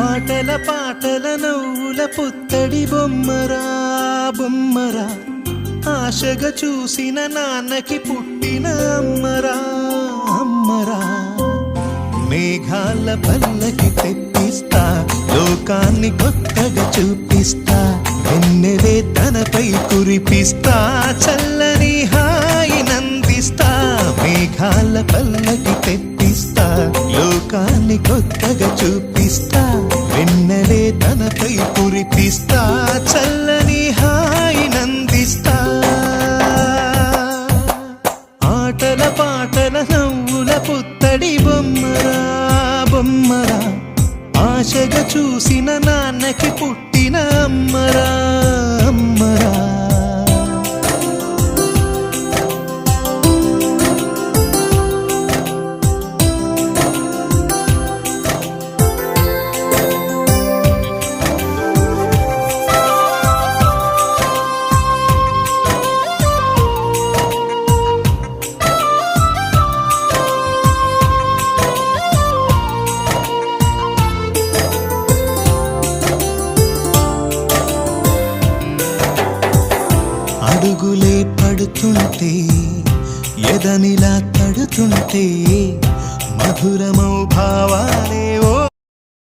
ఆటల పాటల నవ్వుల పుత్తడి బొమ్మరా బొమ్మరా, ఆశగా చూసిన నాన్నకి పుట్టిన అమ్మరా అమ్మరా. మేఘాల పల్లకి తెప్పిస్తా, లోకాన్ని కొత్తగా చూపిస్తా, వెన్నెలే తనపై కురిపిస్తా, చల్లని హాయి నందిస్తా. మేఘాల పల్లకి తెప్పిస్తా, లోకాన్ని కొత్తగా చూపిస్తా, వెన్నెలే తనపై కురిపిస్తా, చల్లని హాయి నందిస్తా. ఆటల పాటల నవ్వుల పుత్తడి బొమ్మరా బొమ్మరా, ఆశగా చూసిన నాన్నకి పుట్టిన అమ్మరా అమ్మరా. అడుగులే పడుతుంటే, ఎదనిలా తడుతుంటే, మధురమౌ భావాలే ఓ